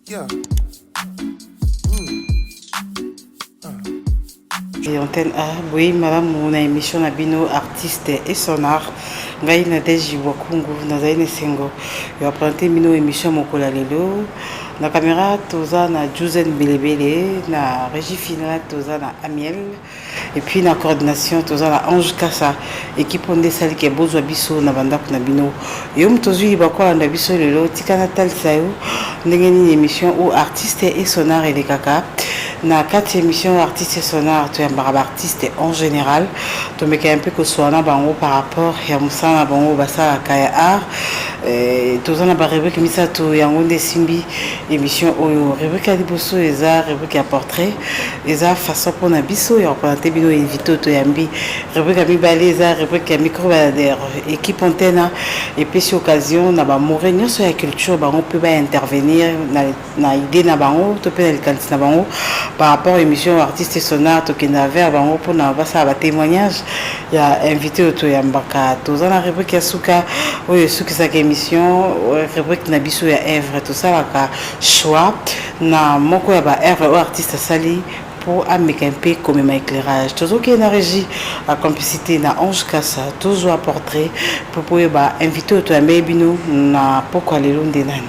Yeah. Et antenne A, oui, madame, mon émission Nabino, artiste et sonar. Ngai na deji wakungu na zaine sengo. Yo apprenti mino émission mokola lelo. Na caméra toza na Juzen Belebele, na régie finale toza na Amiel. Et puis na coordination toza na Ange Kassa. Équipe onde sali ke bozwa biso na bandako na bino. Yo mtozui bakola na biso lelo tikana talsayo. Ndenge ni émission ou artiste et sonar et les kaka. Na 4 émissions artistes sonores tu es artiste en général tu me un peu que soit na bango par rapport ya musana bango basa kaya art tu zana ba rubrique misato ya ngonde simbi émission oyo rubrique ya liboso eza rubrique ya portrait eza façon pour na biso ya présenter bino invité to yambi rubrique ya mibale eza rubrique ya micro balader équipe antenne et puis si occasion na ba morenyo so ya culture bango peut ba intervenir na idée na bango to peut na qualité na bango par rapport à l'émission artiste sonore qui n'avait avant pour n'avoir ça à témoignage il y a invité au Toyambaka tous en la rubrique Yasuka oui ce qui c'est émission rubrique Nabiso ya Evre tout ça la choix na moko ya ba Evre artiste sali pour amener un peu comme un éclairage toujours qui est na régie la complicité na Ange Kassa toujours à portrait pour pouvoir inviter au Toyambino na pourquoi les longs des nani.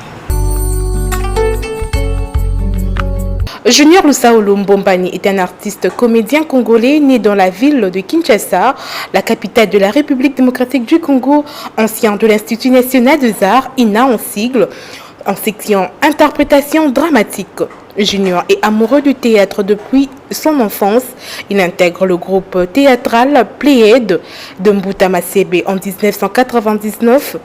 Junior Lusaulu Mbombani est un artiste comédien congolais né dans la ville de Kinshasa, la capitale de la République démocratique du Congo, ancien de l'Institut national des arts, INA en sigle, en section interprétation dramatique. Junior est amoureux du théâtre depuis son enfance. Il intègre le groupe théâtral Pléiade de Mbuta Masebe en 1999.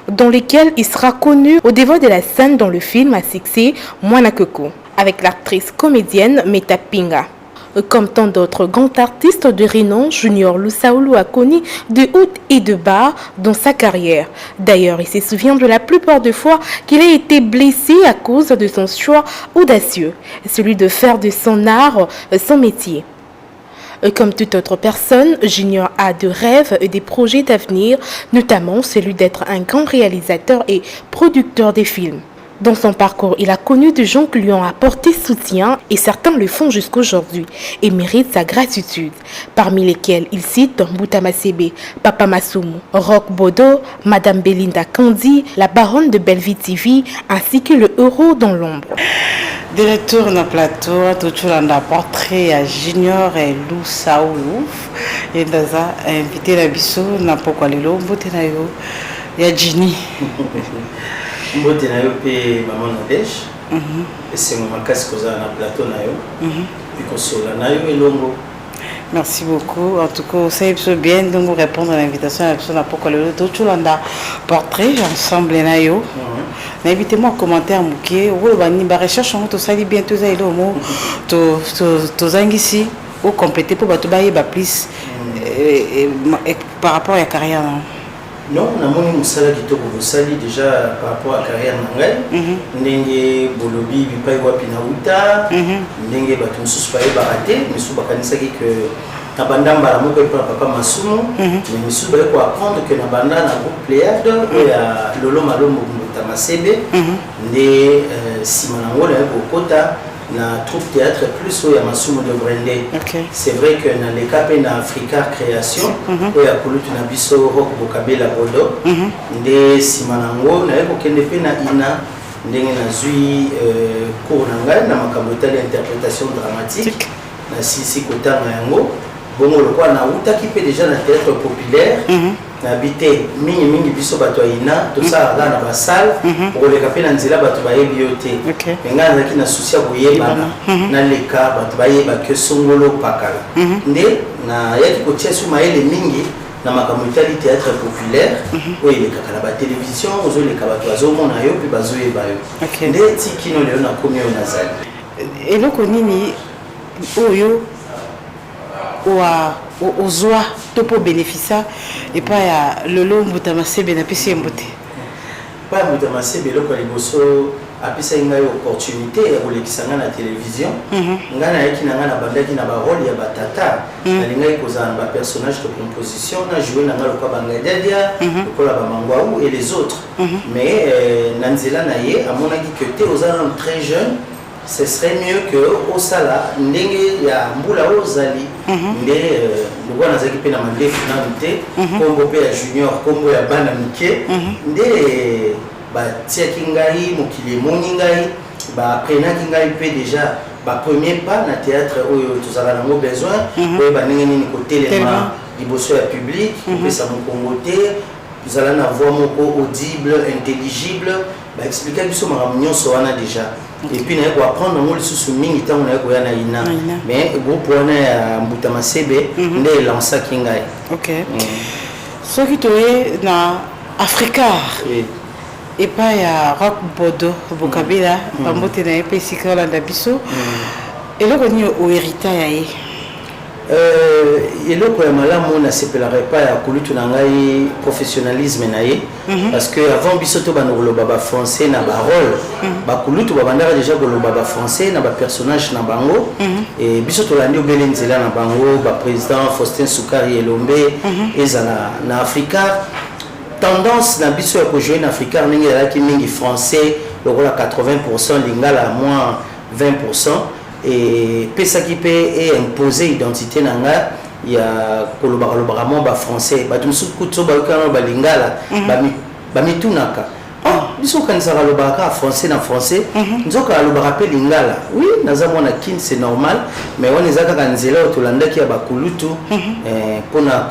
Dans lequel il sera connu au devant de la scène dans le film à succès Mwana Koko, avec l'actrice comédienne Meta Pinga. Comme tant d'autres grands artistes de renom, Junior Lusaulu a connu de haut et de bas dans sa carrière. D'ailleurs, il se souvient de la plupart des fois qu'il a été blessé à cause de son choix audacieux, celui de faire de son art son métier. Comme toute autre personne, Junior a de rêves et des projets d'avenir, notamment celui d'être un grand réalisateur et producteur de films. Dans son parcours, il a connu des gens qui lui ont apporté soutien et certains le font jusqu'aujourd'hui et méritent sa gratitude, parmi lesquels il cite Mbuta Masebe, Papa Masumu, Rock Bodo, Madame Belinda Kandi, la baronne de Belleville TV ainsi que le héros dans l'ombre. De retour dans le plateau, tout le monde a portrait à Junior et Lusaulu. Et dans ça, invité la biso, n'a pas quoi les lots, mbote na yo, ya Jini. Mbote na yo pe maman Nadège. Et c'est mon makasi koza na plateau na yo. Puis kosola na yo elongo. Merci beaucoup. En tout cas, ça est bien de nous répondre à l'invitation. La pourquoi le tout le monde a portrait ensemble na yo. Invitez-moi en commentaire mouké ou bani ba recherche on to sali bientôt ça ilo mo to zangisi ou compléter pour bato ba plus par rapport à la carrière. Non, on a moni musala kitoko bosali déjà par rapport à la carrière nangai. Ndenge bolobi bipai wapi na uta. Ndenge bato mususu pa ba raté, mususu bakanisa que na banda mbala moko pe Papa Masumu, mais mususu ba ko apprendre que na banda na groupe Pléiade ya Lolo Malombo Mbuta Masebe, ndé Simanango na Bokota na troupe théâtre plus ou ya Masumu de Brendé. C'est vrai que dans les cas na Africa Création, ou ya kulutu na biso Rock Bokabela Bodo, ndé Simanango na ko kende pe na ina ndenge na zui cours na ngai na makambo tali interprétation dramatique na sisi kotanga yango. Bon, le quoi na utaki pe déjà na théâtre populaire na habité mingi biso bato ina tout ça là na ba salle pour les capé na nzela bato ba yebioté nga na ki na souci boyeba na leka bato ba yeba que songolo pakala ndé na yaki ko tiesu maele mingi na makambo tali théâtre populaire oui les kaka ba télévision ozo les kabato azo mona yo pe bazo yeba yo ndé tikino le na komi yo na zali et le konini oyo au zoa pour bénéficier et pas le long Mbuta Masebe na pesi mbote pas Mbuta Masebe le ko liboso apesa ngai opportunité ya kolekisa nga na télévision nga nayaki na nga na bandaki na barole ya batata nalingai kozala na bapersonnage de composition na joué na nga lokola bangadiadia lokola bamangwau et les autres mais na nzela na ye amonaki que te oza nano très jeune ce serait mieux que osala ndenge ya mbula oyo ozali nde lokola nazalaki mpe na mandefu nanu te kombo mpe ya junior kombo ya bana mike nde batiaki ngai mokili emoni ngai baprenaki ngai mpe déjà bapremier pas na théâtre oyo tozalaka nango besoin oyeba ndenge nini kotelema liboso ya public kopesa mokongo te tozala na voix moko audible intelligible baexplikaki biso makambo nyonso wana déjà et puis naye koapprendre nango lisusu mingi ntango naye koya na ina mais groupe wana ya mbuta masebe nde elansaki ngai soki toye na africar epai ya rock bodo bokabela bambote na ye mpe esika olanda biso eloko nini oherita ya ye eloko ya malamu nasepelaka epai ya kulutu na ngai professionnalisme na ye parce que avant biso to banda koloba bafrançais na barole bakulutu babandaka déjà koloba bafrançais na bapersonnage na bango e biso tolandi obele nzela na bango baprésident Faustin Sukari Elombe ezala na africa tendance na biso ya kojouer na africain ndenge ezalaki mingi français lokola 80% lingala moins 20% epesaki mpe eimpose identité na nga ya kolobaka mwa bafrançais bato mosusu kutu so bayokana balingala bamitunaka biso okanisaka alobaka kaka français na français nzoka alobaka mpe lingala oui naza mwana kine c'est normal mais wana eza kaka nzela oyo tolandaki ya bakulutu mpona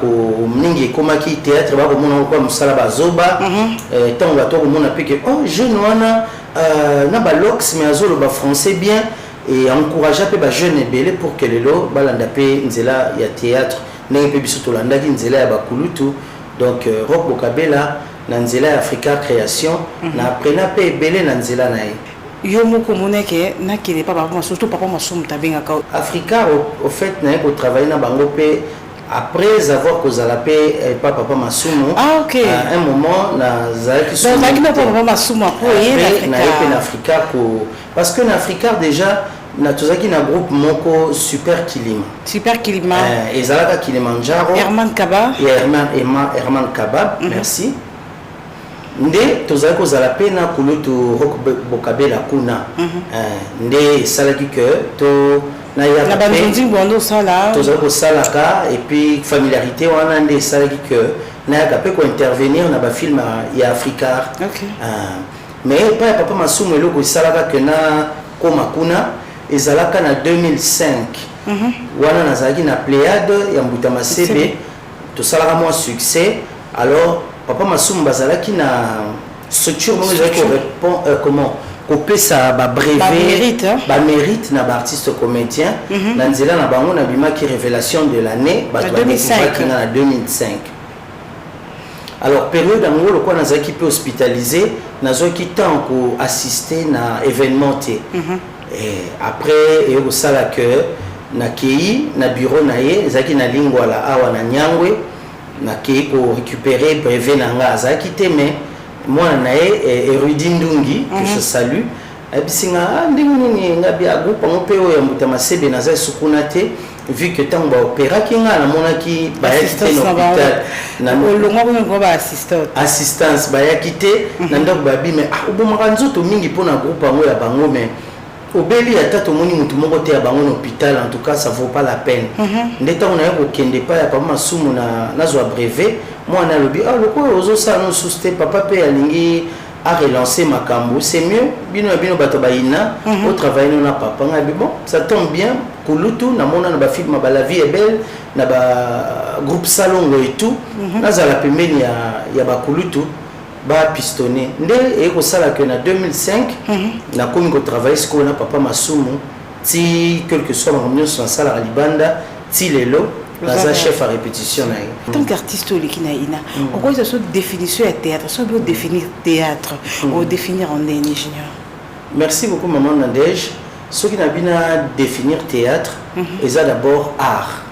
mingi ekomaki théâtre bakomona okwa mosala bazoba ntango bato akomona mpe ke jeune wana na balox mais azoloba français bien et encouragea mpe bajeune ebele pour que lelo balanda mpe nzela ya théâtre ndenge mpe biso tolandaki nzela ya bakulutu donc rock bokabela na nzela ya africa création na aprena mpe ebele na nzela na ye yo moko moneke nakende pa papa surtout papa masumu tabengaka africa au fait naye kotravaille na bango mpe après avoir kozala mpe pa papa masumu à un moment nazalaki na papa masumu apo na ye mpe na africa parce que na africa déjà tozalaki na groupe moko super kilima ezalaka kilimanjaro Herman Kaba Herman Kaba merci nde tozalaki kozala mpe na kulutu rock bokabela kuna nde esalaki ke tozalaki kosalaka et puis familiarité wana nde esalaki ke nayaka mpe kointervenir na bafilme ya africar mais epai ya papa masumu eloko esalaka ke na koma kuna ezalaka na 2005 wana nazalaki na pléiade ya mbuta masebe tosalaka mwa succès alors papa masumu bazalaki na structure moko ezalaki comment kopesa babrevet bamérite na baartiste comédien na nzela na bango nabimaki révélation de l'année bato badécouvrakinga na 2005 alors période yango lokola nazalaki mpe hospitalisé nazwaki temps koassiste na événement te après eyokosala ke nakei na bureau na ye ezalaki na lingwala awa na nyangwe nakei korécupérer brevet na nga azalaki te mais mwana na ye Erudi Ndungi que je salue abisinga ndenge nini nga bia groupe ngo mpe oyo ya mbuta masebe naza esukuna te vu que ntango baopéraki nga namonaki bayaki te na hôpital assistance bayaki te na ndako babi mais obomaka nzoto mingi mpona groupe yango ya bango mais obeli ata tomoni mutu moko te ya bango na hôpital en tout cas ça vaut pas la peine nde ntango naye kokende pa ya papa masumu nazwa brevet mwana alobi lokola ozosala no susu te papa mpe alingi arelancer makambo c'est mieux bino na bino bato bayina otravaille no na papa ngai bon ça tombe bien kulutu namona na bafilme ba la vie est belle na bagroupe salongo et tout nazala pembeni ya bakulutu bapistonné nde ekosala ke na 2005 nakomi kotravaille sikoyo na papa masumu ti quelque soit makambo nyonso nasalaka libanda ti lelo naza chef à répétition na ye en tant qu'artiste oleki na ina okoyisa so définition ya théâtre so bi odéfinir théâtre odéfinir en ndeni junior merci beaucoup maman Nadège soki na bina définir théâtre eza d'abord art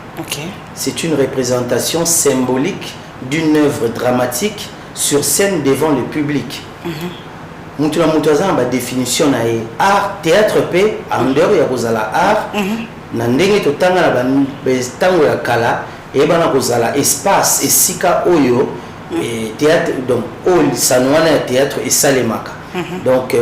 c'est une représentation symbolique d'une œuvre dramatique sur scène devant le public mutu na mutu aza na définition na ye art théâtre pe en dehors ya kozala art na ndenge totanga na bantango ya kala eyebana kozala espace esika oyo théâtre donc oyo lisano wana ya théâtre esalemaka donc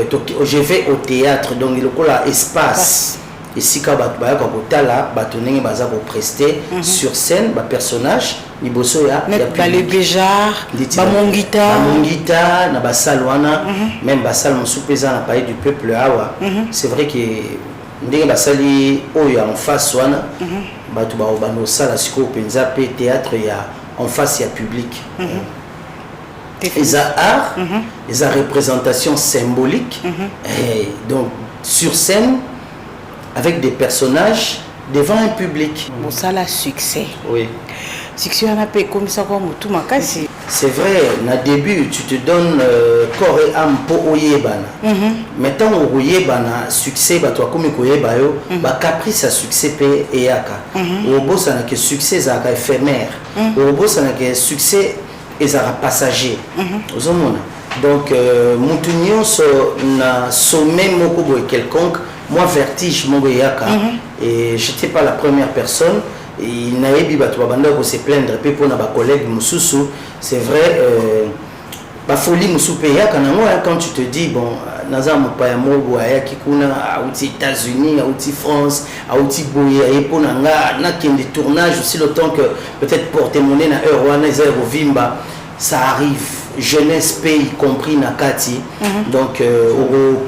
je vais au théâtre donc lokola espace esika bato bayaka kotala bato ndenge baza kopreste sur scène bapersonnage liboso ya les béjar bamongita na basale wana même basale mosusu mpe eza na palais du peuple awa c'est vrai que ndenge basali oyo en face wana bato baobanda osala sikoyo mpenza mpe théâtre ya en face ya public eza art eza représentation symbolique donc sur scène avec des personnages devant un public. Mosala succès. Oui. Succès on appelle comme ça comme tout makasi. C'est vrai, na début tu te donnes corps et âme pour oyebana. Maintenant oyebana succès ba toi comme koyeba yo ba caprice à succès pe eyaka. Obo ça na que succès ça éphémère. Obo ça na que succès ezara passager. Ozomona. Donc mutu nyonso na sommet moko boy quelconque. Moi, vertige, mon yaka, et je n'étais pas la première personne. Il n'a pas de se plaindre, puis pour nos collègues, c'est vrai, la folie, quand tu te dis, bon, naza mopayamo boya kikuna aux États-Unis, aux France, aux boya et pour nanga na qui des tournages aussi le temps que peut-être porter-monnaie na euro na zéro vimba, ça arrive. Jeunesse pays compris Nakati donc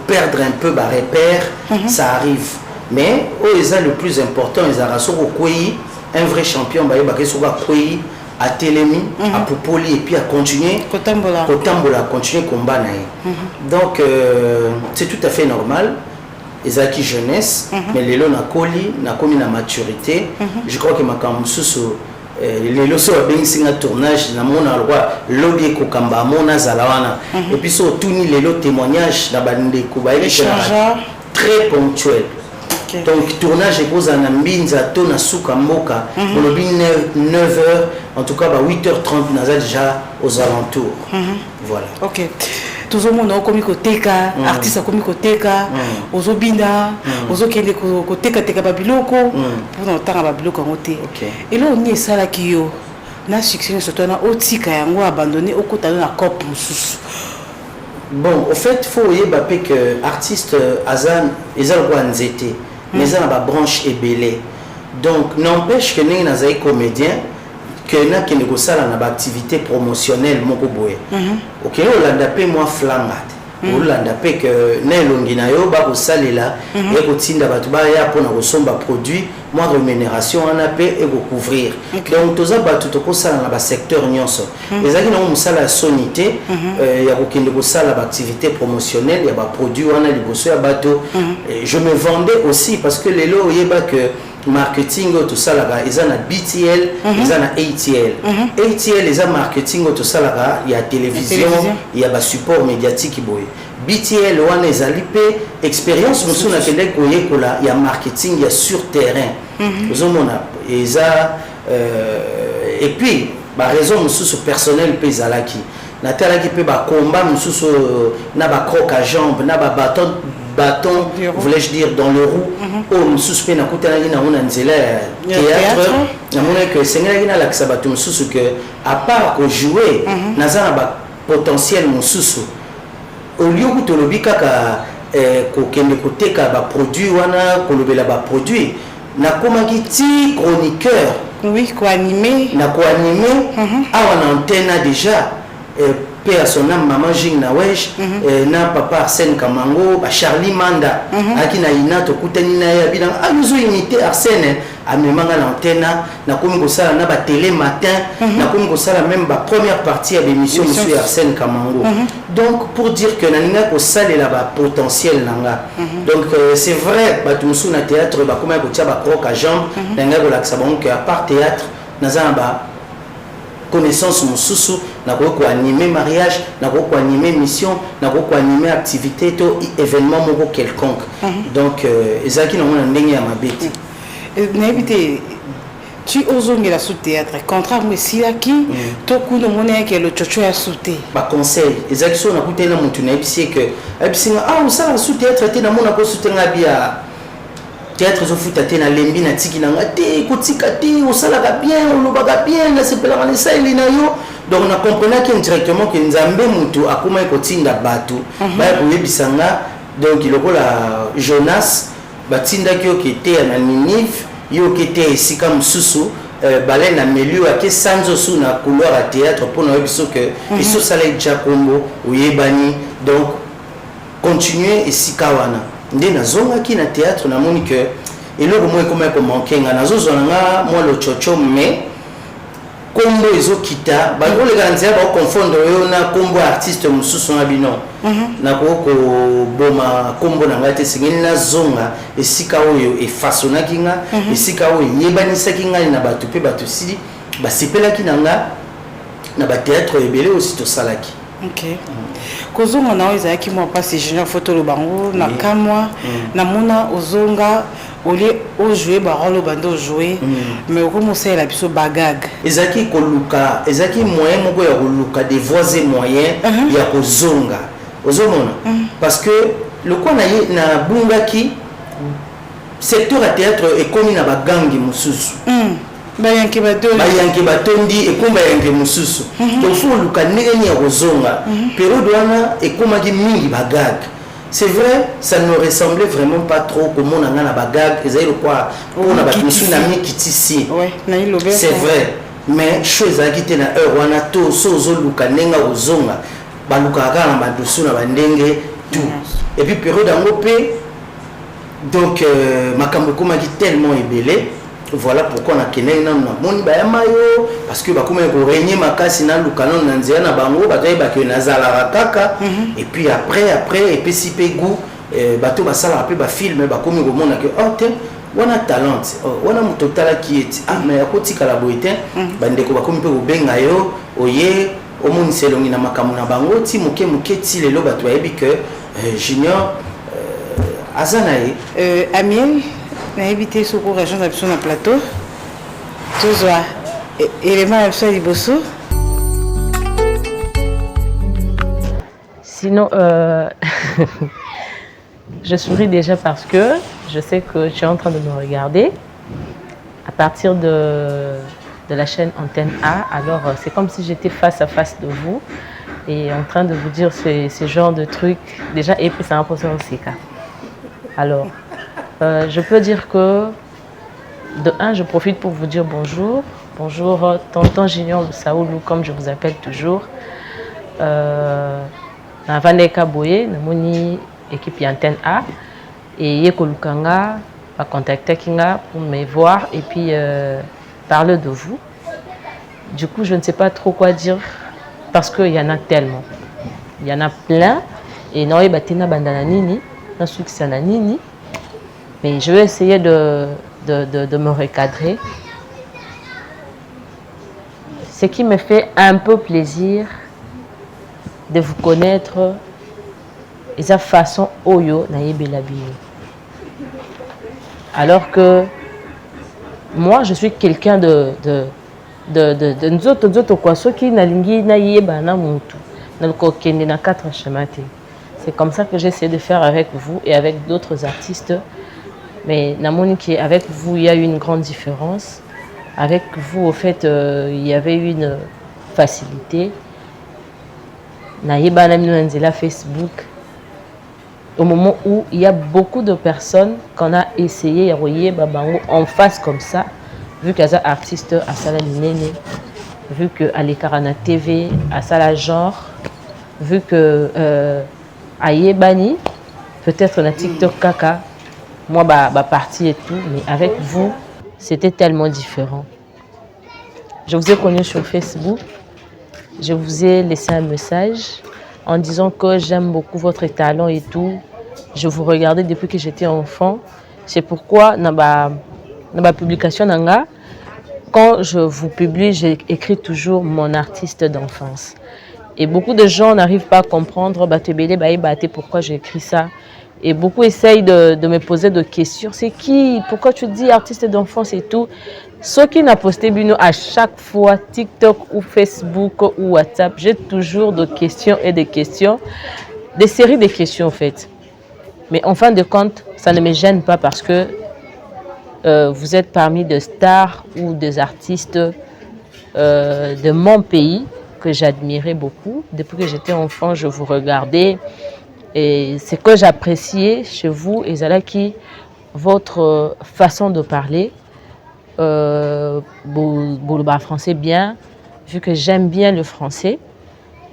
perdre un peu bah repère ça arrive mais le plus important ils ont un vrai champion bah à Télémi à Popoli et puis à continuer continuer combat donc c'est tout à fait normal ils ont qui jeunesse mais les lots na coli na commis la maturité je crois que ma kamsusu les loso bensinga tournage na mona roi lobby ko kamba mona zalawana et puis so tuni les lots témoignages na bande ko ba très ponctuel donc tournage est posé na mbinza to na suka mboka lobby 9h en tout cas ba 8h30 naza déjà aux alentours voilà OK tozomona okomi koteka artiste akomi koteka ozobina ozokende koteka teka babiloko mpona otanga babiloko yango te elo oni esalaki yo na succès surtout na otika yango abandonné okotana na corps mosusu bon au fait faut oyeba pe que artiste azan ezalwa nzete mais ça na ba branche ebele donc n'empêche que ndenge nazali comédien que na qui négociala na activité promotionnelle moko boye OK olanda pe moi flangate olanda pe que na elongi na yo ba kosalela et kotinda batu ba ya pona kosomba produit moi rémunération ana pe et couvrir donc toza batu to kosala na ba secteur nyonso ezaki na musala sonité ya kokende kosala ba activité promotionnelle ya ba produit wana liboso ya bato je me vendais aussi parce que les lots yeba que marketing tout ça là ils ont BTL ils ont ATL ATL ils ont marketing tout ça là il y a télévision il y a bas support médiatique boy BTL on les a lipé expérience nous sommes appelé koye kola il y a marketing il y a sur terrain nous on a et puis bah raison nous sous personnel pezalaki na talaki pe ba combat nous sous na ba croc à jambe na ba bâton voulais-je dire dans le roue au suspect na kutana na on nzela théâtre na mona que sengela na la sabato mususu que à part ko jouer naza ba potentiel mususu au lieu que to lobika ka ko kende koteka ba produit wana ko lobela ba produit na komaki ti chroniqueur oui ko animer na ko animer awa na antenne déjà paix à son âme maman Jing Nawesh na papa Arsène Kamango ba Charlie Manda aki na ina to kutani na ya bilan aluzo imiter Arsène amemanga na antenne na komi ko sala na ba télé matin na komi ko sala même ba première partie à l'émission monsieur Arsène Kamango donc pour dire que naninga ko sala la ba potentiel nanga donc c'est vrai ba tumsu na théâtre ba komi ko tia ba croc à jambe nanga ko la sabon que à part théâtre naza ba connaissance mususu na ko animer mariage na ko animer mission na ko animer activité to événement moko quelconque donc ezaki na mona ndenge ya mabeti na ebité tu ozongela sous théâtre contrat moi silaki to kuno mona ke le chocho ya sauté ba conseil exaction na kutena mutu na ebisi que ebisinga usala sous théâtre te na mona ko soutenga bia théâtre zo futa te na lembi na tiki na ngate kutika te usala ka bien olobaka bien na sepela na saili na yo donc on a compris que directement que nzambe mutu akuma ko tinda batu ba ko yebisanga donc lokola Jonas batinda ki okete na Ninive yo kete esika mususu balai na milieu ake sanzo su na couloir à théâtre pour na biso que biso sala jakombo oyebani donc continuer esika wana nde na zonga ki na théâtre na moni que eloko mo ekoma ko mankenga na zozo nga moi le chocho mais kombo ezokita bakoleka nzela ba confondre yo na kombo artiste mususu na bino na ko boma kombo na ngate singeni na zonga esika oyo efasonaki nga esika oyo yebanisaki nga na batu pe batu sili basepelaki nanga na ba théâtre ebele aussi to salaki. OK. Kozonga na ezaki mo passe junior photo lo bango na kamwa na mona ozonga oli o jouer ba rôle bando jouer mais comment c'est la biso bagag ezaki koluka ezaki moyen moko ya koluka des voies et moyens ya kozonga ozomona parce que le quoi na bungaki secteur à théâtre ekomi na bagangi mususu bayanke batondi ekomba yanke mususu donc faut luka ndenge ya kozonga période wana ekomaki mingi bagag. C'est vrai, ça ne ressemblait vraiment pas trop comme on a la bagage. Ils avaient quoi on a battu sur la qui ici. C'est vrai, mais chose à quitter na heure on a tout sozo luka nenga ozonga baluka kaka na badusu na bandenge tout. Et puis période angopé donc makambo komaki tellement ébélé. Voilà pourquoi on a kené na moni ba mayo parce que ba comme ko régner makasi na lukano na nzia na bango ba toy ba ke nazala kaka et puis après et puis si pe goût bato ba sala pe ba film ba comme ko mona que oh tiens wana talent wana mutotala qui est mais akotika la boité bande ko ba comme pe ko benga yo oye omoni selongi na makamu na bango ti muke ti lelo bato yebi que junior azanae Amiel na évité ce cours région d'absence na plateau tozwa élément absolu liboso. Sinon je souris déjà parce que je sais que tu es en train de me regarder à partir de la chaîne Antenne A. Alors c'est comme si j'étais face à face de vous et en train de vous dire ce genre de trucs déjà et puis c'est un peu aussi cas. Alors je peux dire que de un, je profite pour vous dire bonjour. Bonjour, tonton Junior Saoulou, comme je vous appelle toujours. Na Vandeka Boye, na moni équipe Antenne A. Et Yeko Lukanga va contacter Kinga pour me voir et puis parler de vous. Du coup, je ne sais pas trop quoi dire parce qu'il y en a tellement. Il y en a plein. Et non, il y a bandana nini, na succès na nini. Mais je vais essayer de me recadrer. Ce qui me fait un peu plaisir de vous connaître et sa façon oyo na yebelabi. Alors que moi je suis quelqu'un de nzoto kwa soki na lingi na yeba na mutu na kokende na quatre chemins. C'est comme ça que j'essaie de faire avec vous et avec d'autres artistes. Mais Namoni, avec vous, il y a eu une grande différence. Avec vous, au fait, il y avait une facilité. Naïba Namina Facebook. Au moment où il y a beaucoup de personnes qu'on a essayé en face comme ça, vu qu'elles sont artistes à Sala Nene, vu qu'à l'Ekarana TV, à Sala Genre, vu que à Yebani, peut-être na TikTok Kaka. Moi, partie et tout, mais avec vous, c'était tellement différent. Je vous ai connu sur Facebook, je vous ai laissé un message en disant que j'aime beaucoup votre talent et tout. Je vous regardais depuis que j'étais enfant. C'est pourquoi, dans ma publication, quand je vous publie, j'écris toujours mon artiste d'enfance. Et beaucoup de gens n'arrivent pas à comprendre pourquoi j'ai écrit ça. Et beaucoup essayent de me poser des questions. C'est qui? Pourquoi tu dis artiste d'enfance et tout? Ce qui n'a posté bino à chaque fois, TikTok ou Facebook ou WhatsApp, j'ai toujours des questions et des questions, des séries de questions en fait. Mais en fin de compte, ça ne me gêne pas parce que vous êtes parmi des stars ou des artistes de mon pays que j'admirais beaucoup. Depuis que j'étais enfant, je vous regardais. Et ce que j'appréciais chez vous, Ezalaki, votre façon de parler, le français bien, vu que j'aime bien le français,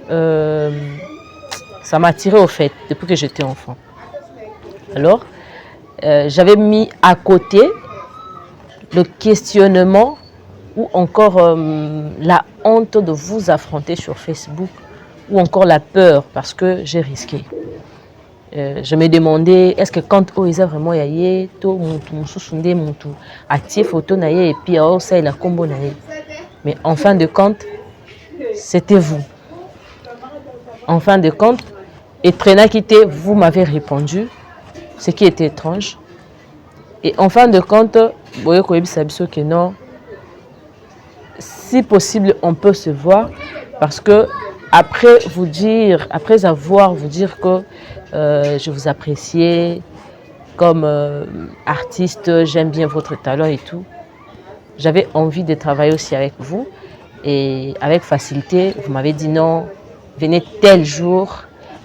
ça m'a attiré au fait depuis que j'étais enfant. Alors, j'avais mis à côté le questionnement ou encore la honte de vous affronter sur Facebook ou encore la peur parce que j'ai risqué. Je me demandais, est-ce que quand Oisa vraiment yaye, to mutu sunde mutu atie photo naye et puis ça il a combo naye. Mais en fin de compte, c'était vous. En fin de compte, et Trena quitté, vous m'avez répondu, ce qui était étrange. Et en fin de compte, voyez que non, si possible, on peut se voir parce que après avoir vous dire que je vous appréciais comme artiste, j'aime bien votre talent et tout. J'avais envie de travailler aussi avec vous et avec facilité, vous m'avez dit non, venez tel jour,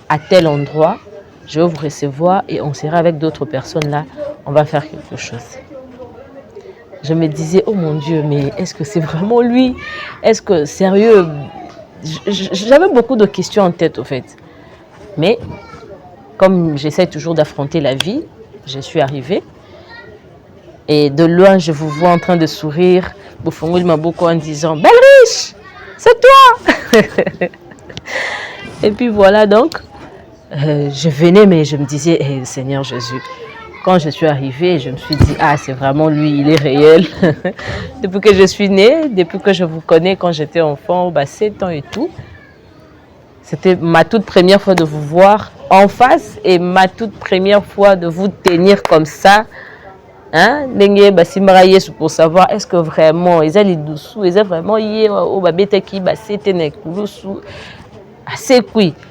à tel endroit, je vais vous recevoir et on sera avec d'autres personnes là, on va faire quelque chose. Je me disais, oh mon Dieu, mais est-ce que c'est vraiment lui? Est-ce que, sérieux, j'avais beaucoup de questions en tête au fait. Mais comme j'essaie toujours d'affronter la vie, je suis arrivée. Et de loin, je vous vois en train de sourire, Boufongoul Maboko en disant, Belle Riche, c'est toi. Et puis voilà donc, je venais, mais je me disais, hey, Seigneur Jésus, quand je suis arrivée, je me suis dit, ah, c'est vraiment lui, il est réel. Depuis que je suis née, depuis que je vous connais quand j'étais enfant, 7 ans et tout, c'était ma toute première fois de vous voir en face et ma toute première fois de vous tenir comme ça. Hein? Pour savoir est-ce que vraiment, ils ont vraiment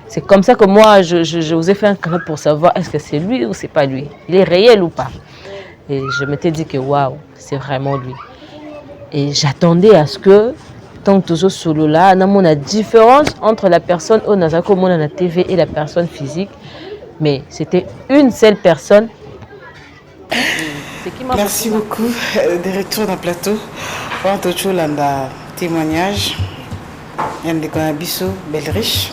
c'est comme ça que moi, je vous ai fait un câlin pour savoir est-ce que c'est lui ou c'est pas lui. Il est réel ou pas. Et je m'étais dit que waouh, c'est vraiment lui. Et j'attendais à ce que, tant que toujours solo là, on a la différence entre la personne au Nazako, on a la TV et la personne physique. Mais c'était une seule personne. Merci beaucoup. De retour dans le plateau. On a toujours un témoignage. Il y a des biso, Belle Riche.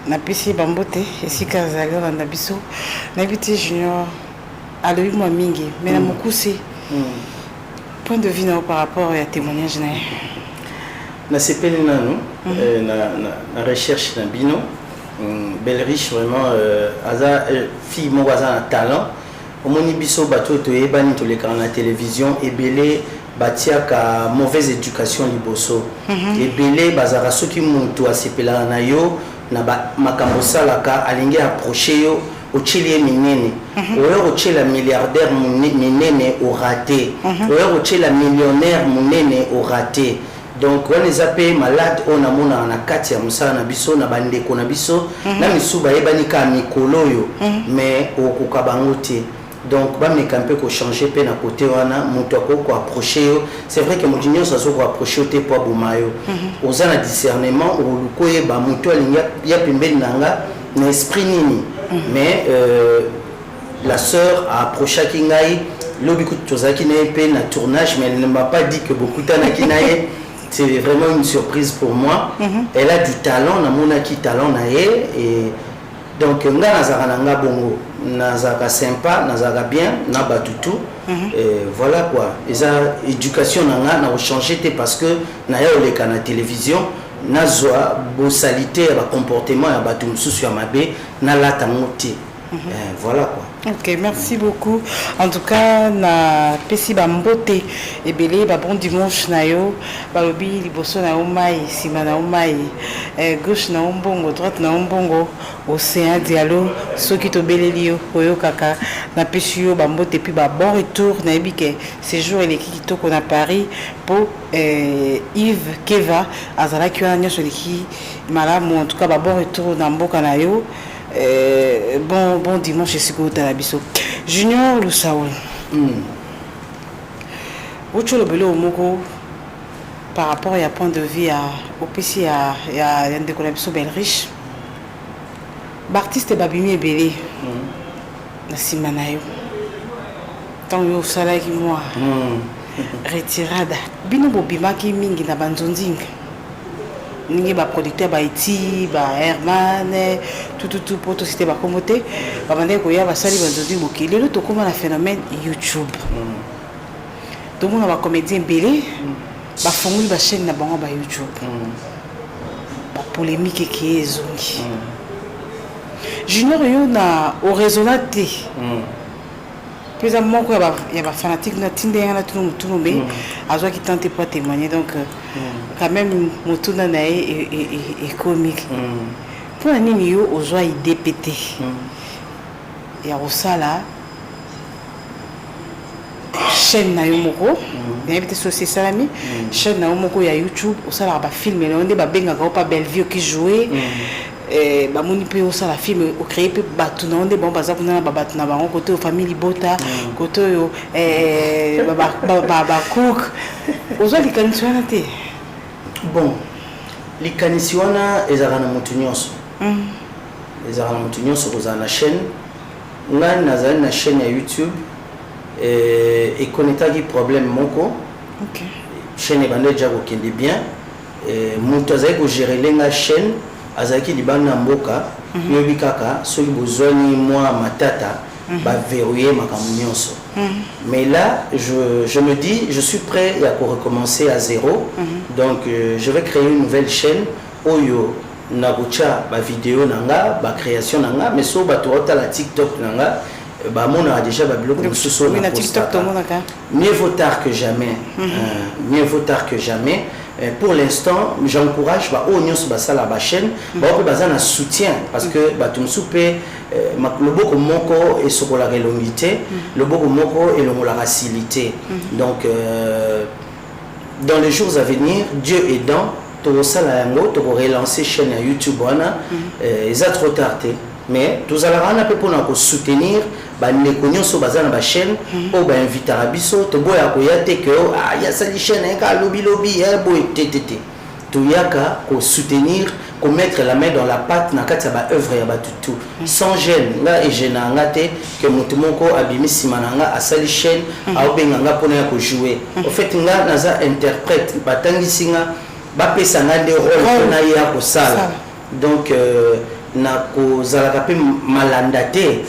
Na pisi bambote esika zali na biso na biti junior alobi mwa mingi mais na mokuse point de vue par rapport à témoignage na sepeli nanu na recherche na bino Belle Riche vraiment aza fille moko aza na talent omoni biso bato toyebani toleka na télévision ebele batiaka mauvaise éducation liboso ebele bazaka soki mutu asepelaka na yo na makambo salaka alingi approcher yo ochilie minene oyo ochela milliardaire minene au raté oyo ochela millionnaire minene au raté donc on les appelle malade on a mona na kati ya musala na biso na bandeko na biso na misuba yebani ka mikolo yo mais okoka bango te donc ba mekampe ko changer pe na côté wana mutu ko approcher yo c'est vrai que mutu nyonso azo ko approcher te po bumayo oza na discernement o lukoye ba mutu alinga ya pembeni nanga na esprit nini mais la sœur a approché kingai lobi ku tozaki na pe na tournage mais elle ne m'a pas dit que beaucoup tana kinaye c'est vraiment une surprise pour moi elle a du talent na monaki talent na ye et donc nga nazaka nanga bongo nazaka sympa nazaka bien na batutu voilà quoi eza éducation nanga na changer te parce que na ya oleka na télévision nazwa bo salité ba comportement ya batu mususu ya mabe na lata moti voilà quoi Ok, merci beaucoup. En tout cas, na pesi bambote ebele ba bon dimanche na yo, ba lobi liboso na omai, sima na omai, gauche na ombongo, droite na ombongo, océan dialogue, soki to beleli yo oyo kaka na pesi yo bambote puis ba bon retour na ebike séjour eleki kitoko na Paris pour Yves Keva azalaki wana nyonso eleki malamu. En tout cas ba bon retour na mboka na yo. Bon dimanche siko talabiso Junior Lusaoul Ocho le belo moko par rapport à point de vue à au PC à une décollabiso belle riche l'artiste babimi ebele na simana yo tant yo sala ki moi retirada bino bobimaki mingi na banzonzinga ningi ba producteur ba iti ba Herman tout pour tout c'était ba komote ba bande ko ya ba sali banzodi mokili le to koma na phénomène YouTube donc on va comédien belé ba fongoli ba chaîne na bango ba YouTube ba polémique qui ezongi Junior yo na au raisonnate plus à mon quoi il y a ba fanatique na tinde na tout mais azo qui tente pas témoigner donc quand même motuna na et comique pour un nini aux joies dépété et à osala chaîne na yo moko invité sur ces salami chaîne na yo moko ya YouTube osala ba film et on ba benga ko pas belle vie qui jouer ba moni pe osala film o créer pe batu na onde bon baza kuna ba batu na bango côté famille Bota côté yo ba cook ozo likanisiwana te. Bon, les canisiwana ezala na mutu nyonso ezala na mutu nyonso kozala na chaîne ngai nazali na chaîne ya YouTube ekonetaki problème moko chaîne ebanda eja kokende bien moto azali kogere lenga chaîne azalaki libanda na mboka yoyebi kaka soki bozwani mwa matata baverrouiller makambo nyonso. Mais là je me dis je suis prêt à recommencer à zéro. Donc je vais créer une nouvelle chaîne oyo nakocha ba vidéo nanga ba création nanga mais so ba tota la TikTok nanga ba mona déjà ba biloko mosusu na TikTok to monaka. Mieux vaut tard que jamais. Mieux vaut tard que jamais. Pour l'instant, j'encourage ba nyonso ba sala ba chaîne ba pe bazana soutien parce que ba tumsupe le boko moko et sokola relongité le boko moko et le mola facilité. Donc dans les jours à venir, Dieu aidant, to sala yango to relancer chaîne à YouTube wana eza trop tard. Mais tous allons pour nous soutenir les connaissances bazana ba chaîne ou ba inviter à biso to boya ko yate que ah ya sali chaîne ka lobby boy tétété to yaka ko soutenir ko mettre la main dans la pâte na kati ba œuvre ya ba tout sans gêne là et je na ngate que mutu moko abimi simananga a sali chaîne a obenga nga pona ko jouer au fait nga naza interprète batangisi nga ba pesa nga de rôle na ya ko sala donc na kozalaka pe malandate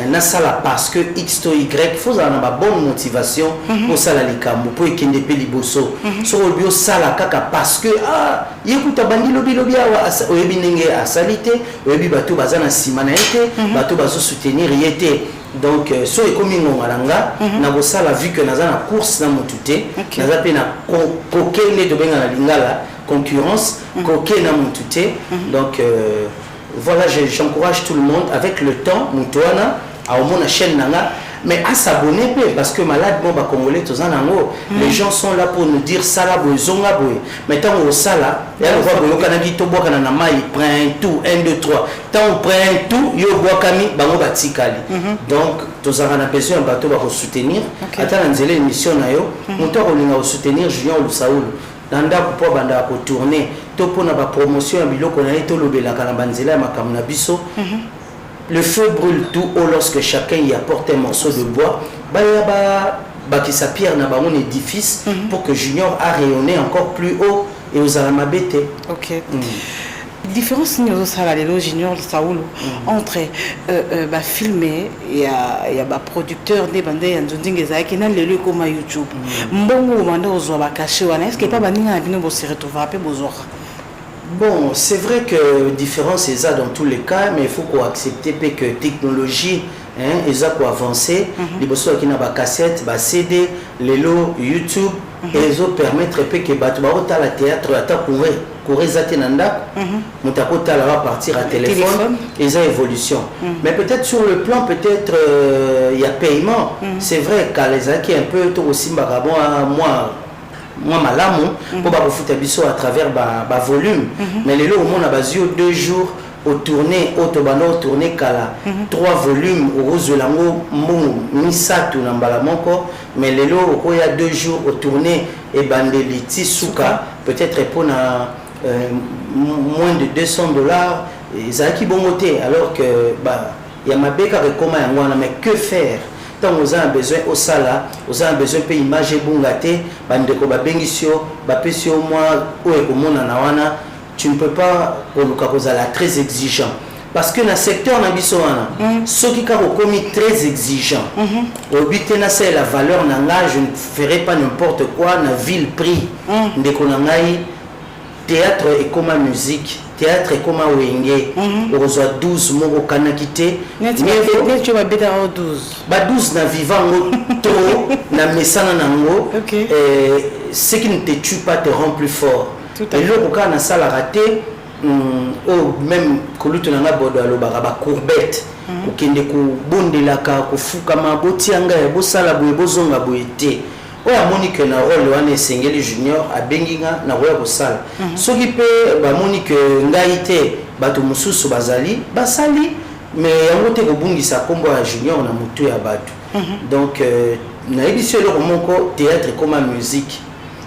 na sala parce que x to y faut avoir une bonne motivation pour sala likambo pour ekende pe liboso so obio sala kaka parce que ah yekuta bandi lobi awa oyebi ndenge asalite oyebi bato bazana sima na ete bato bazo soutenir yete. Donc so ekomi ngongalanga na kosala vu que naza na course na motute naza pe na kokende to benga na lingala concurrence koke na motute. Donc voilà, j'encourage tout le monde avec le temps, Moutouana, à au moins chaîne nanga, mais à s'abonner parce que malade bon ba congolais tous en ango, les gens sont là pour nous dire ça là boy zonga boy. Maintenant au sala, il y a le voix boy kana dit to bois kana na mai prend tout 1 2 3. Tant on prend tout, yo bois kami bango batikali. Donc tous en a besoin un bateau va soutenir. Attends nzele émission na yo, moto ko soutenir Julien Lusaoul. Nanda pour banda ko tourner to pona ba promotion ya biloko na to lobela kana banzela makamna biso. Le feu brûle tout lorsque chacun y apporte un morceau de bois. Ba qui sa pierre na ba mon édifice pour que Junior a rayonné encore plus haut et aux alamabete. OK. Différence nous ça les Junior Saoul entre ba filmer et ya ba producteur des bandes ya ndinga za ki na lelo comme YouTube. Mbongo manda ozo ba caché wana est-ce que pas baninga bino bo se retrouver pe bozora. Bon, c'est vrai que différence est ça dans tous les cas, mais il faut qu'on accepte que technologie eza ko avancer liboso ki na ba cassette ba CD lelo YouTube ezo permettre pe que bato ba otala théâtre ata courir zate na ndako mutako tala va partir à téléphone eza évolution mais peut-être sur le plan peut-être il y a paiement c'est vrai qu'à les qui un peu to aussi bon moi malamu pour ba futa biso à travers ba volume mais lelo au monde a basio 2 jours au tourné autobano tourné kala 3 volumes au rose lango mbongo misatu na mbala moko mais lelo ko ya 2 jours au tourné et bandeliti suka peut-être pour na moins de $200 et ça qui bon côté alors que bah il y a ma beka comment yangwana mais que faire tant vous avez besoin au sala vous avez besoin de image bongate bandeko ba bengisio ba pesio moi ou ekomona na wana tu ne peux pas la très exigeant parce que dans le secteur ceux qui ont commis très exigeant au but c'est la valeur nanga je ne ferai pas n'importe quoi na ville prix ndeko nangai théâtre et comme musique théâtre et comme wenge on reçoit 12 mots au kanakité mais tu vas bêter 12 ba 12 na vivant trop na mesana nango ce qui ne te tue pas te rend plus fort. Et là, quand on a ça la raté, même quand on a bodo alobara ba courbette, ou kende ko bondelaka ko fukama botianga ya bosala boye bozonga boyete. Oya Monique na rôle wana Sengeli Junior a benginga na roya bosala. Soki pe ba Monique ngaite bato mususu bazali, basali mais yango te ko bungisa kombo ya Junior na mutu ya bato. Donc na édition le moko théâtre comme musique.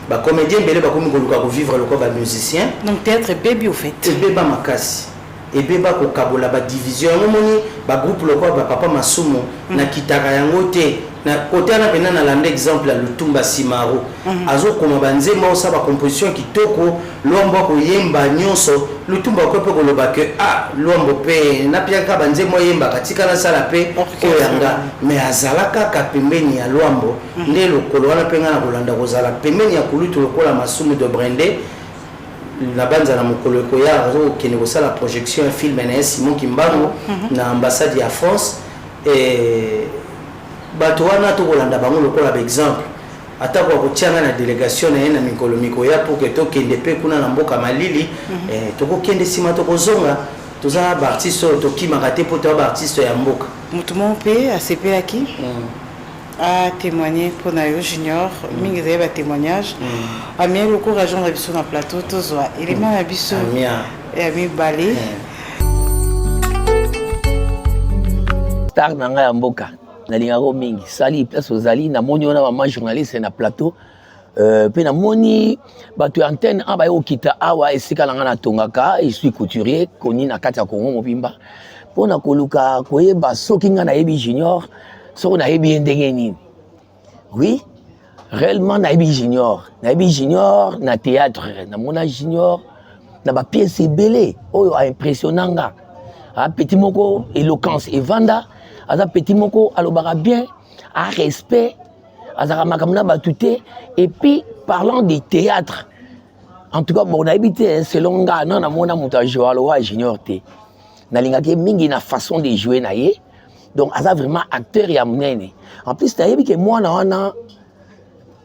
Bah comédien belé bah comme ko vivre le corps bah musicien donc théâtre baby au fait et beba makasi et beba ko kabola ba division ngomoni ba groupe le corps bah papa masumo na kitaka yango te na côté na pena na lande exemple le tumba simaro azo koma banze mo sa ba composition kitoko lombo ko yemba nyonso le tumba ko pe ko loba que ah lombo pe na piaka banze mo yemba katika na sala pe oyanga mais azalaka ka pembeni ya lombo nde lokolo wana penga na kolanda kozala pembeni ya kulutu lokola masumu de brende la banza na mokolo ko ya azo kene ko sala projection un film na Simon Kimbango na ambassade ya France et bato wana to kolanda bango lokola ba exemple ata kwa kotianga na délégation na mikolo mikoya pour que to kende pe kuna na mboka malili to ko kende sima to kozonga toza ba artiste to kimaka te po to ba artiste ya mboka mutumo pe asepelaki a témoigner pour Nayo Junior mingi za ba témoignage amia le courage na biso na plateau tozwa élément na biso et ami balé star nanga ya mboka na lingako mingi sali place ozali na moni ona maman journaliste na plateau pe na moni bato ya antenne aba yo kita awa esika nanga na tongaka je suis couturier koni na kati ya Congo mobimba pona koluka koyeba soki nga na yebi Junior soko na yebi ndenge nini oui réellement na yebi Junior na théâtre na mona Junior na ba pièce ebele oyo a impressionnanga a petit moko éloquence et vanda aza petit moko alobaka bien a respect azaka makamna batute et puis parlant des théâtres en tout cas bon habité selon nga non na mona muta joalo wa Junior te na lingaki mingi na façon de jouer na ye donc aza vraiment acteur ya munene en plus na yebi ke moi na wana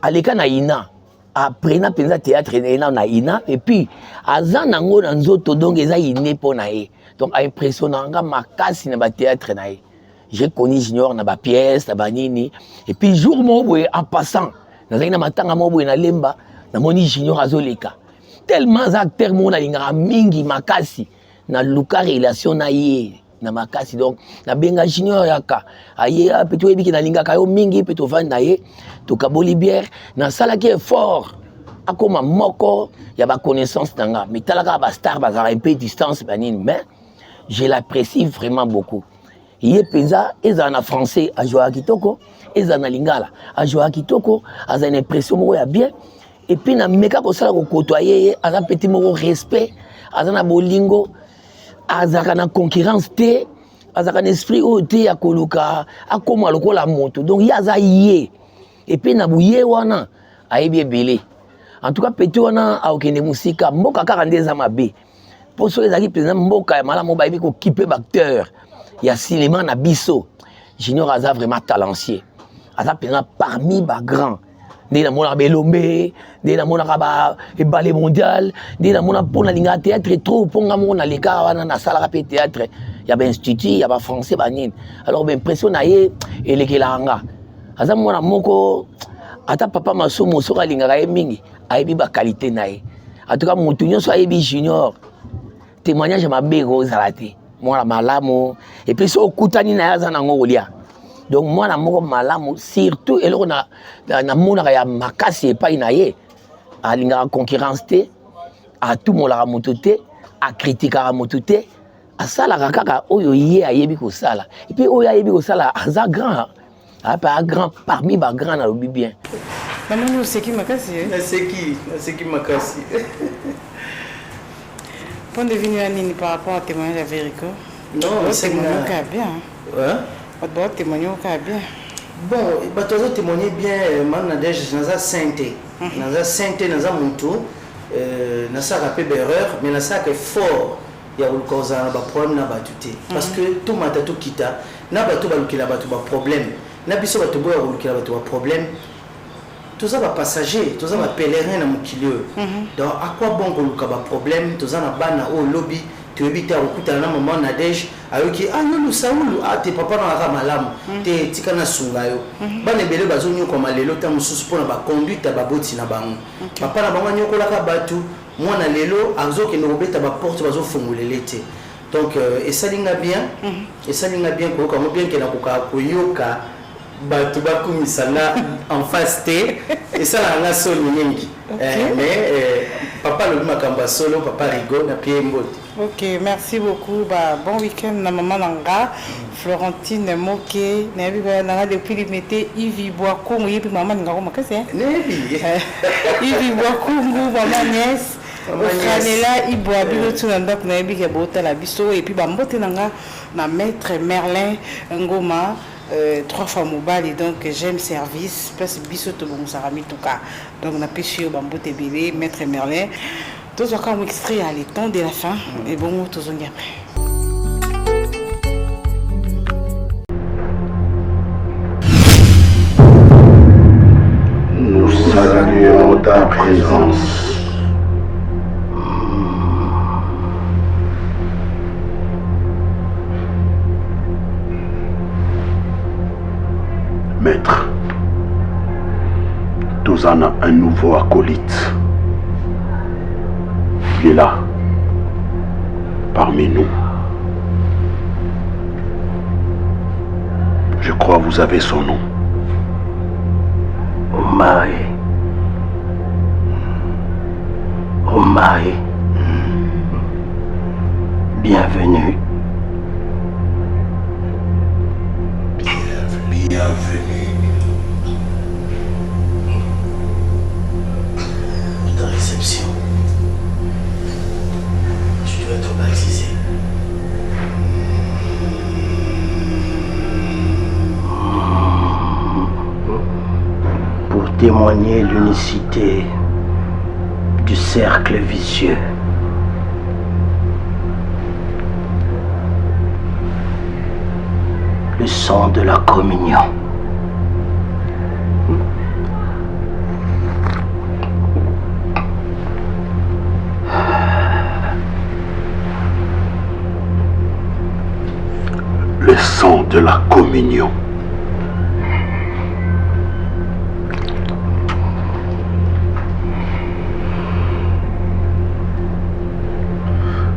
aleka na ina après na penza théâtre na ina et puis aza nango na nzoto donc eza iné pona ye donc a impressionnanga makasi na ba théâtre na ye. J'ai connu Junior na ba pièce na banini et puis jour mo boye en passant na matanga mo boye na lemba na moni Junior azoleka tellement acteur mo na linga mingi makasi na luka relation na ye na makasi donc na benga Junior yaka aye peut-être ebiki na linga kayo mingi peut-être vanda ye to kaboli bière na sala qui est fort akoma moko ya ba connaissance nanga mais talaka ba star ba un peu distance banini mais je l'apprécie vraiment beaucoup. Yé pesa ezana français a jouer kitoko ezana lingala a jouer kitoko a une impression moko ya bien et puis na meka ko sala ko côtoyer a petit moko respect azana bolingo azaka na concurrence te azaka na esprit o te ya koluka akoma lokola moto donc yaza yé et puis na buye wana ayebi ebele en tout cas petit wana a okende musika mboka 42 za mabe pour ceux ezaki président mboka ya malamu ba yebi ko kipe acteur. Il y a cinéma na biso. Junior Aza vraiment talentueux. Aza parmi les grands. Dès la mona belombe, dès la mona kaba et ballet mondial, dès la mona pour la ligne théâtre trop pour la mona les gars na salle rapé théâtre. Il y a ben institut, il y a pas français banin. Alors ben impression naie et les kelanga. Aza mona moko ata papa masumo soka linga mingi, aibi ba qualité naie. En tout cas mutunyo so aibi junior. Témoignage ma bégo zalate. Moi malamu et puis so kutani na yaza na ngolia. Donc moi na moko malamu surtout eloko na mona ya makasi epai na ye alinga concurrence te a tout mon la motote a critiquer a motote a sala kaka oyo ye ayebi ko sala et puis oyo ayebi ko sala aza grand pas grand parmi ba grand na lobi bien maman c'est qui makasi c'est qui makasi point de vue nini par rapport à témoignage à Vérico non c'est bien ouais doit témoigner au cas bien. Bon, bah tu as témoigné bien, man Nadège, naza sainté, naza monto, naza rappelé d'erreur, mais naza que fort, il y a eu cause un problème na batute, parce que tout mata tout kita, na batu baluki la batu ba problème, na biso batu boya baluki la batu ba problème. Tout ça va passager, tout ça va pèlerin na mukilio. Donc à quoi bon que luka ba problème, tout ça na bana au lobby. Tu habites à Okuta na maman Nadège ayoki ah non Saoul ah tes papa na ka malamu te tikana sungayo bana belé bazonyo ko malelo ta mususu pona ba conduite ba boti na bango papa na bango nyokola ka batu mwana lelo azoke no beta ba porte bazo fungulele te donc et ça linga bien ko comme bien que na ko yoka batu ba kumisana en face te et ça na solo nyingi mais papa le makamba solo papa rigole na pied mbote. Ok, merci beaucoup. Bon week-end, maman Nanga, Florentine Moké, Nanga depuis limité, Yves Boakou, Yves maman Nanga, qu'est-ce que c'est? Yves Boakou, maman nièce, Canela, Yves Boabilo, tout le monde, Nabi Gabota, la bisso, et puis Bambote Nanga, ma maître Merlin, Ngoma, 3 fois mobile, et donc j'aime service, parce que bisso, tout bon, ça ramit tout cas. Donc on a pêché au Bambote bébé, maître Merlin. Tous encore un extrait à l'étang de la fin et bon tous on y après. Nous saluons ta présence. Maître, nous en avons un nouveau acolyte. Il est là, parmi nous. Je crois que vous avez son nom. Omae. Omae. Bienvenue. Bienvenue. Ta réception. Tu dois être baptisé. Pour témoigner l'unicité du cercle vicieux. Le sang de la communion. Le sang de la communion.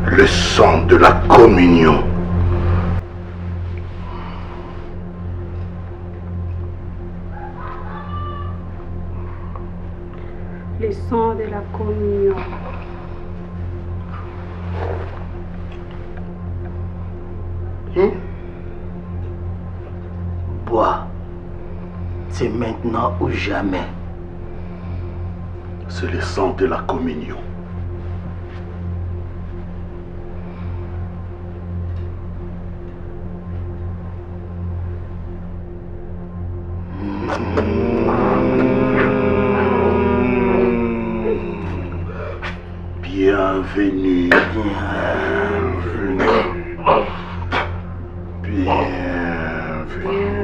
Le sang de la communion. Le sang de la communion. Bois. C'est maintenant ou jamais. C'est le sang de la communion. Bienvenue. Bienvenue.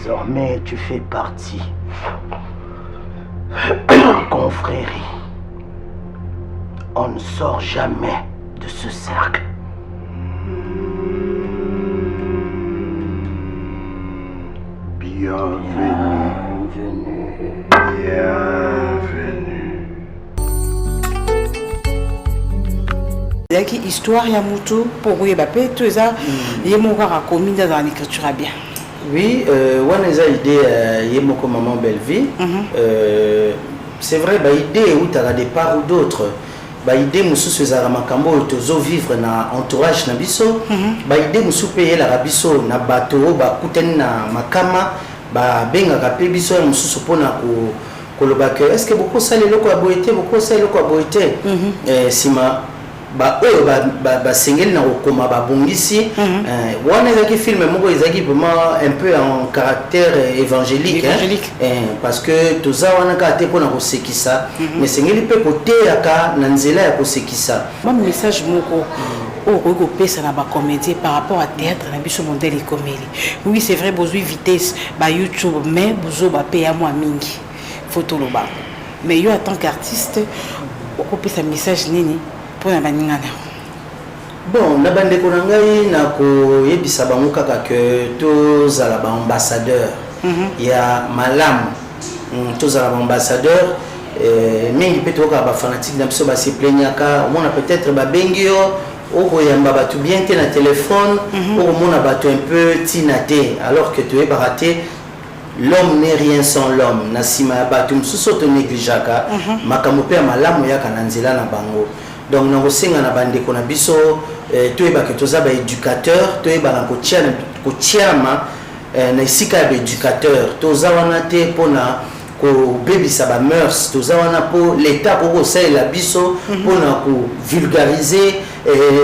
Désormais, tu fais partie. Confrérie. On ne sort jamais de ce cercle. Bienvenue. Bienvenue. Yaki histoire ya mutu pour koyeba pe to eza ye moko akomi dans l'écriture bien. Oui, wana eza idée ye moko maman Belleville. C'est vrai ba idée ou tala départ ou d'autres. Ba idée mususu ezala makambo tozo vivre na entourage na biso. Ba idée musu pe la biso na bato ba kutani na makama ba benga ka pe biso mususu pona ko koloba que est-ce que beaucoup ça leloko ya boité beaucoup ça leloko ya boité sima ba oyo ba sengeli na kokoma ba bongisi wana ezaki film moko ezaki vraiment un peu en caractère évangélique parce que toza wana ka te pona kosekisa mais sengeli pe koteyaka na nzela ya kosekisa même message moko au pesa na ba comédie par rapport à théâtre na biso modèle et comédie. Oui, c'est vrai besoin vitesse ba YouTube mais besoin ba payer moi mingi photo loba. Mais yo en tant qu'artiste au pesa message nini pour na baninga na. Bon, na bande ko ngai na ko yebisa bango kaka que tozala ba ambassadeur ya malamu tozala ba ambassadeur mingi pe toka ba fanatique na biso ba se plaignaka on a peut-être ba bengio o yamba batu bien te na téléphone o mona batu un peu tinate alors que tu es baraté. L'homme n'est rien sans l'homme. Nasima batu msuso to négligeaka makambo pe malamu ya kananzela na bango. Donc na kosenga na bande ko na biso to eba ke toza ba éducateur to eba na ko tiama na isika ya éducateur toza wana te pona ko bebisa ba mœurs toza wana po l'état ko ça la biso pona ko vulgariser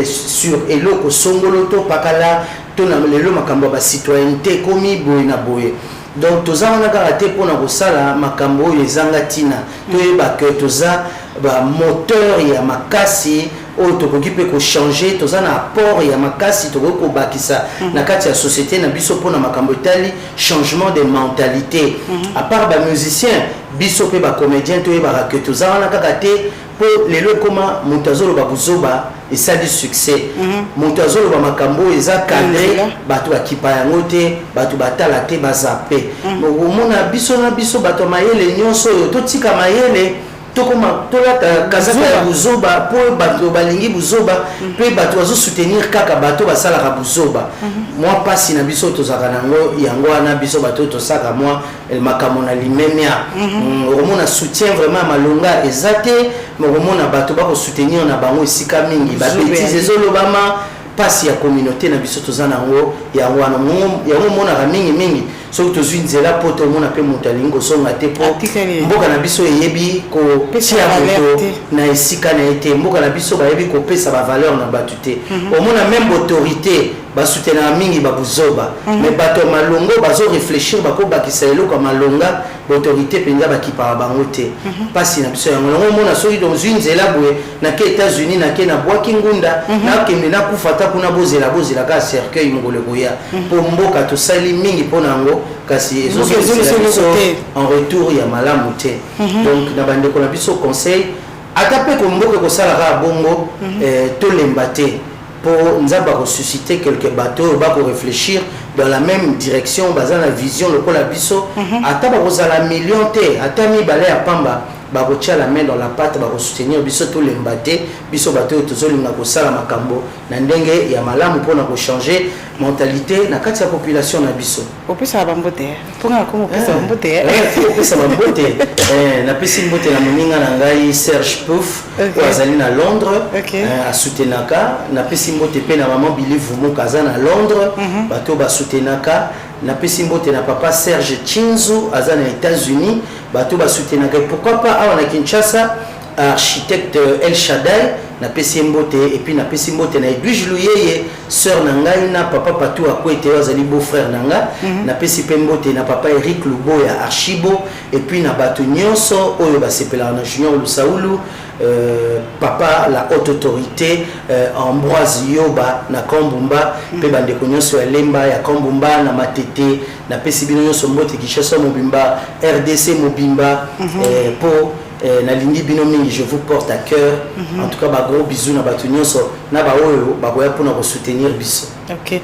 sur eloko songolo to pakala to na lelo makambo ba citoyenneté komi boye na boye. Donc toza wana kaka te pona ko sala makambo oyo ezanga tina to eba ke toza ba moteur ya makasi oyo tokoki pe ko changer toza na apport ya makasi tokoki ko bakisa na kati ya société na biso pona makambo etali changement de mentalité. À part ba musicien biso pe ba comédien to eba ke toza wana kaka te po lelo koma montazolo ba buzoba et ça du succès montazolo ba makambo eza cadré bato akipa yango te bato batala te bazape mona biso na biso bato mayele nyonso to tika mayele tokoma tolata kazaka ya buzoba po bato balingi buzoba pe bato bazo soutenir kaka bato basalaka buzoba moi pasi na biso tozaka nango yango wana biso bato tosaka moi makambo na limemia omona soutien vraiment malonga ezate omona bato bako soutenir na bango esika mingi ba bêtise ezolobama pasi ya communauté na biso tozana nango yango wana yango mona mingi soki tozwi nzela po tomona pe moto alingi kosonga te po mboka na biso eyebi kotia moto na esika na ye te mboka na biso bayebi kopesa bavaleur na bato te omona même autorité basoutenaka mingi babuzoba mais bato ya malongo bazoréfléchir bakobakisa eloko ya malonga baautorité mpenza bakipaka bango te mpasi na biso yango yango omona soki tozwi nzela boye nake États-Unis nake nabwaki ngunda nakende nakufa ata kuna bozela kaka cercueil mokolo koya mpo mboka tosali mingi mpo na yango kasi ezosolisela biso en retour ya malamu te donc na bandeko na biso conseil ata mpe komboka kosalaka bongo tolemba te pour nous avoir ressuscité quelques bateaux pour réfléchir dans la même direction basant la vision le la biso ata ba la million te ata mi balé à pamba ba kotia la main dans la pâte ba soutenir biso to lembate biso bateau tozolinga ko sala makambo na ndenge ya malamu pona ko changer mentalité na kati ya population na biso opesa bambote ponga ko opesa bambote opesa bambote na pesi mbote na moninga na ngai Serge Pouf azali na Londres a soutenaka na pesi mbote pe na maman Billy Vumo kaza na Londres bato ba soutenaka na pesi mbote na papa Serge Chinzu aza na États-Unis bato ba soutenaka pourquoi pas awa na Kinshasa architecte El Shaddai na pesi mbote et puis na pesi mbote na Edwige Luyeye sœur na ngai na papa Patou Akwete azali beau frère na nga na pesi pe mbote na papa Eric Luboya Archibo et puis na bato nyonso oyo basepela na Junior Lusaulu papa la haute autorité Ambroise Yoba na Kombumba pe bandeko nyonso ya Lemba ya Kombumba na Matete na pesi bino nyonso mbote Kinshasa Mobimba RDC Mobimba po na lingi bino mingi je vous porte à cœur en tout cas ba gros bisous na bato nyonso na ba oyo ba boya pour nous soutenir biso. OK.